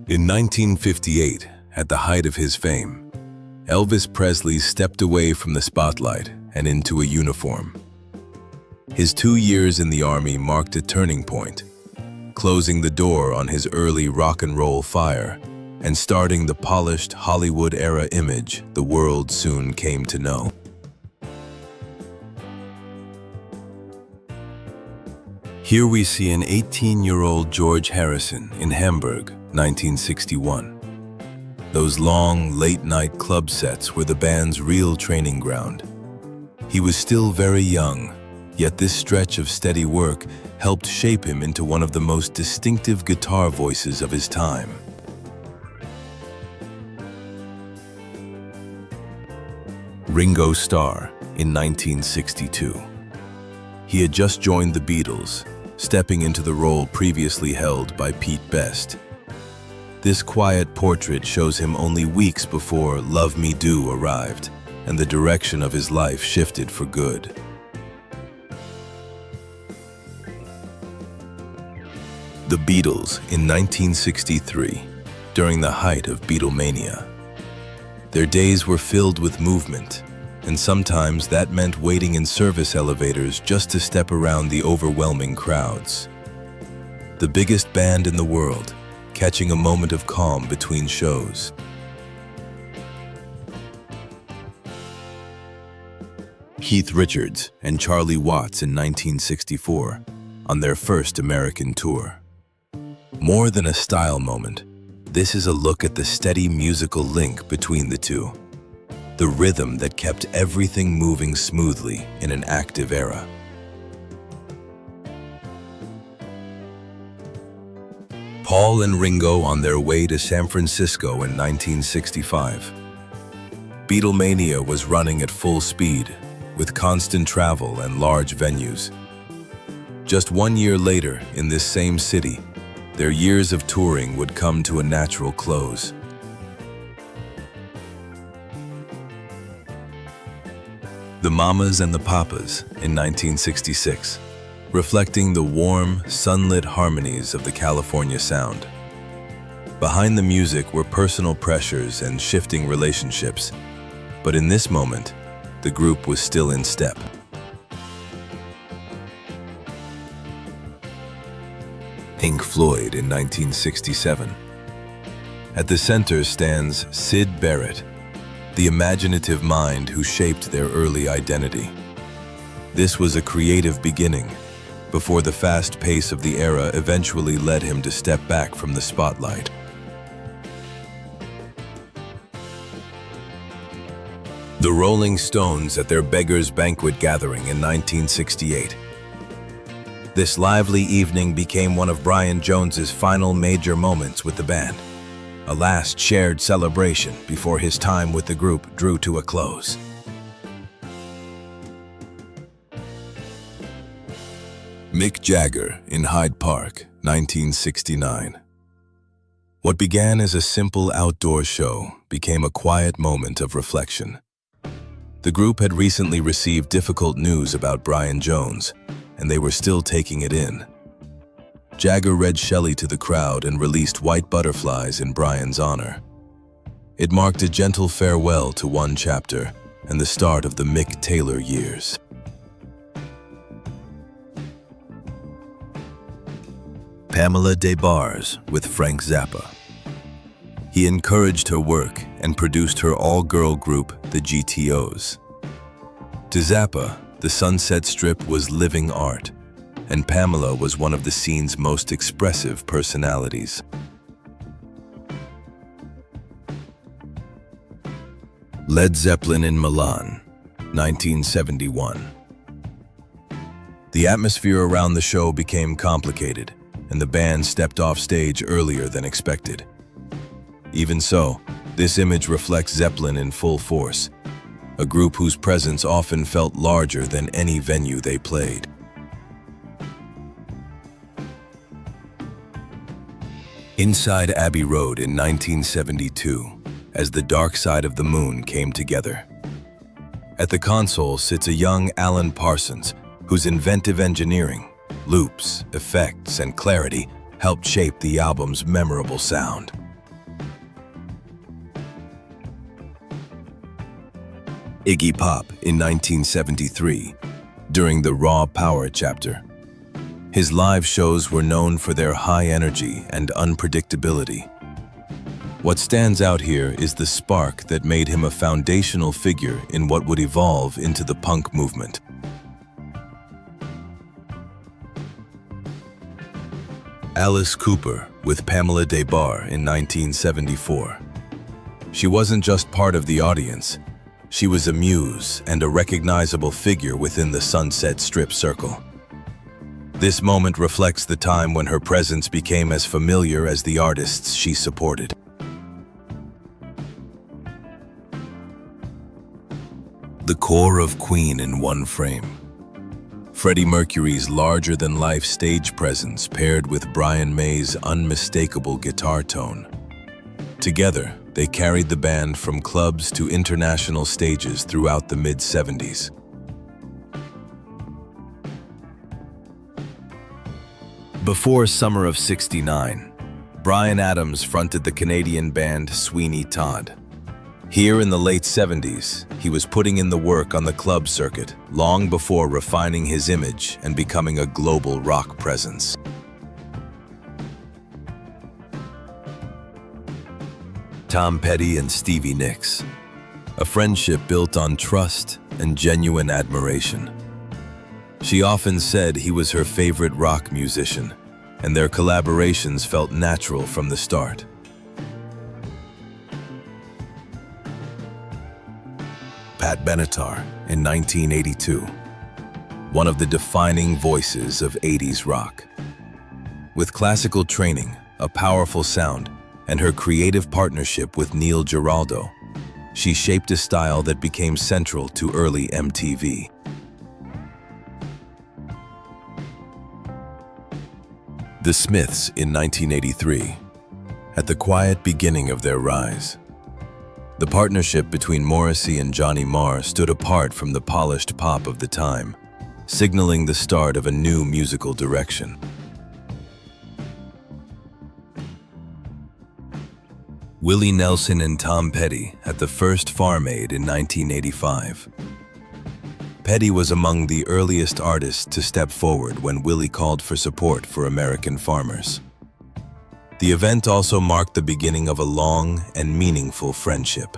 In 1958, at the height of his fame, Elvis Presley stepped away from the spotlight and into a uniform. His 2 years in the Army marked a turning point, closing the door on his early rock and roll fire and starting the polished Hollywood-era image the world soon came to know. Here we see an 18-year-old George Harrison in Hamburg, 1961. Those long, late-night club sets were the band's real training ground. He was still very young, yet this stretch of steady work helped shape him into one of the most distinctive guitar voices of his time. Ringo Starr in 1962. He had just joined the Beatles, stepping into the role previously held by Pete Best. This quiet portrait shows him only weeks before Love Me Do arrived, and the direction of his life shifted for good. The Beatles in 1963, during the height of Beatlemania. Their days were filled with movement, and sometimes that meant waiting in service elevators just to step around the overwhelming crowds. The biggest band in the world, catching a moment of calm between shows. Keith Richards and Charlie Watts in 1964, on their first American tour. More than a style moment, this is a look at the steady musical link between the two. The rhythm that kept everything moving smoothly in an active era. Paul and Ringo on their way to San Francisco in 1965. Beatlemania was running at full speed, with constant travel and large venues. Just 1 year later, in this same city, their years of touring would come to a natural close. The Mamas and the Papas in 1966, reflecting the warm, sunlit harmonies of the California sound. Behind the music were personal pressures and shifting relationships, but in this moment, the group was still in step. Pink Floyd in 1967. At the center stands Syd Barrett, the imaginative mind who shaped their early identity. This was a creative beginning, before the fast pace of the era eventually led him to step back from the spotlight. The Rolling Stones at their Beggars Banquet gathering in 1968. This lively evening became one of Brian Jones's final major moments with the band. A last shared celebration before his time with the group drew to a close. Mick Jagger in Hyde Park, 1969. What began as a simple outdoor show became a quiet moment of reflection. The group had recently received difficult news about Brian Jones, and they were still taking it in. Jagger read Shelley to the crowd and released White Butterflies in Brian's honor. It marked a gentle farewell to one chapter and the start of the Mick Taylor years. Pamela Des Barres with Frank Zappa. He encouraged her work and produced her all-girl group, the GTOs. To Zappa, the Sunset Strip was living art, and Pamela was one of the scene's most expressive personalities. Led Zeppelin in Milan, 1971. The atmosphere around the show became complicated, and the band stepped off stage earlier than expected. Even so, this image reflects Zeppelin in full force, a group whose presence often felt larger than any venue they played. Inside Abbey Road in 1972, as the dark side of the moon came together. At the console sits a young Alan Parsons, whose inventive engineering, loops, effects, and clarity helped shape the album's memorable sound. Iggy Pop in 1973, during the Raw Power chapter. His live shows were known for their high energy and unpredictability. What stands out here is the spark that made him a foundational figure in what would evolve into the punk movement. Alice Cooper with Pamela Des Barres in 1974. She wasn't just part of the audience. She was a muse and a recognizable figure within the Sunset Strip circle. This moment reflects the time when her presence became as familiar as the artists she supported. The core of Queen in one frame. Freddie Mercury's larger-than-life stage presence paired with Brian May's unmistakable guitar tone. Together, they carried the band from clubs to international stages throughout the mid-70s. Before summer of '69, Bryan Adams fronted the Canadian band Sweeney Todd. Here in the late '70s, he was putting in the work on the club circuit long before refining his image and becoming a global rock presence. Tom Petty and Stevie Nicks. A friendship built on trust and genuine admiration. She often said he was her favorite rock musician, and their collaborations felt natural from the start. Pat Benatar in 1982, one of the defining voices of '80s rock. With classical training, a powerful sound, and her creative partnership with Neil Giraldo, she shaped a style that became central to early MTV. The Smiths in 1983, at the quiet beginning of their rise. The partnership between Morrissey and Johnny Marr stood apart from the polished pop of the time, signaling the start of a new musical direction. Willie Nelson and Tom Petty at the first Farm Aid in 1985. Petty was among the earliest artists to step forward when Willie called for support for American farmers. The event also marked the beginning of a long and meaningful friendship.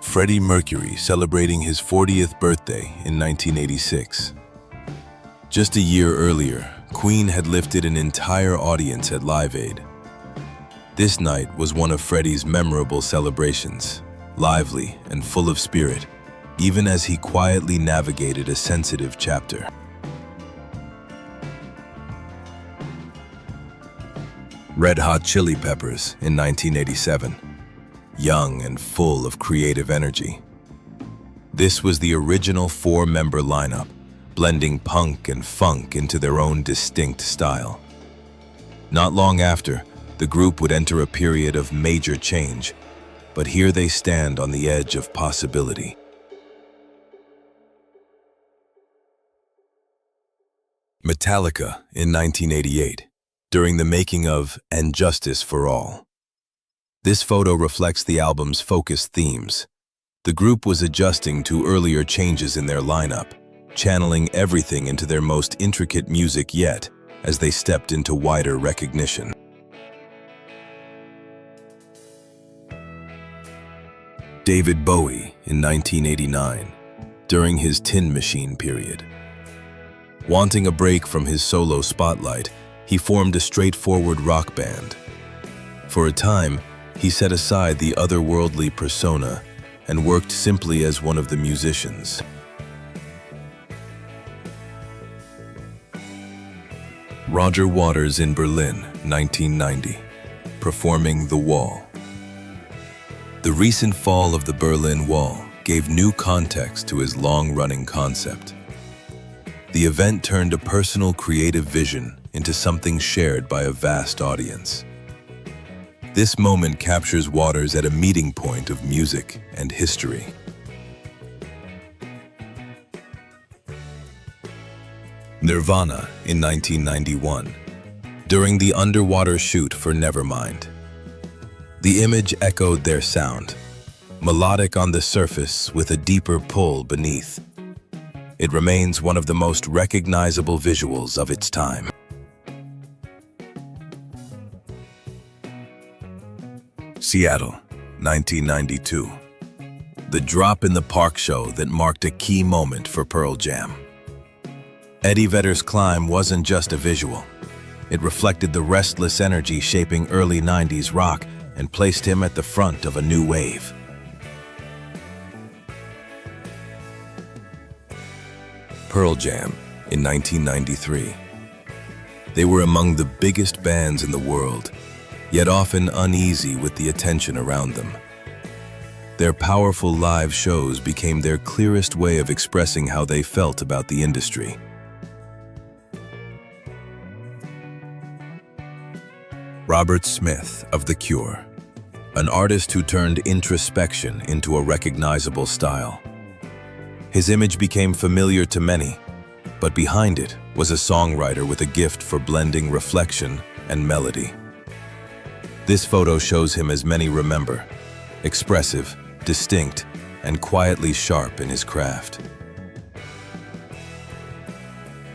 Freddie Mercury celebrating his 40th birthday in 1986. Just a year earlier, Queen had lifted an entire audience at Live Aid. This night was one of Freddie's memorable celebrations, lively and full of spirit, even as he quietly navigated a sensitive chapter. Red Hot Chili Peppers in 1987, young and full of creative energy. This was the original four-member lineup, blending punk and funk into their own distinct style. Not long after, the group would enter a period of major change, but here they stand on the edge of possibility. Metallica in 1988, during the making of And Justice for All. This photo reflects the album's focused themes. The group was adjusting to earlier changes in their lineup, channeling everything into their most intricate music yet as they stepped into wider recognition. David Bowie in 1989, during his Tin Machine period. Wanting a break from his solo spotlight, he formed a straightforward rock band. For a time, he set aside the otherworldly persona and worked simply as one of the musicians. Roger Waters in Berlin, 1990, performing The Wall. The recent fall of the Berlin Wall gave new context to his long-running concept. The event turned a personal creative vision into something shared by a vast audience. This moment captures Waters at a meeting point of music and history. Nirvana in 1991, during the underwater shoot for Nevermind. The image echoed their sound, melodic on the surface with a deeper pull beneath. It remains one of the most recognizable visuals of its time. Seattle, 1992. The drop in the park show that marked a key moment for Pearl Jam. Eddie Vedder's climb wasn't just a visual. It reflected the restless energy shaping early 90s rock and placed him at the front of a new wave. Pearl Jam in 1993. They were among the biggest bands in the world, yet often uneasy with the attention around them. Their powerful live shows became their clearest way of expressing how they felt about the industry. Robert Smith of The Cure, an artist who turned introspection into a recognizable style. His image became familiar to many, but behind it was a songwriter with a gift for blending reflection and melody. This photo shows him as many remember, expressive, distinct, and quietly sharp in his craft.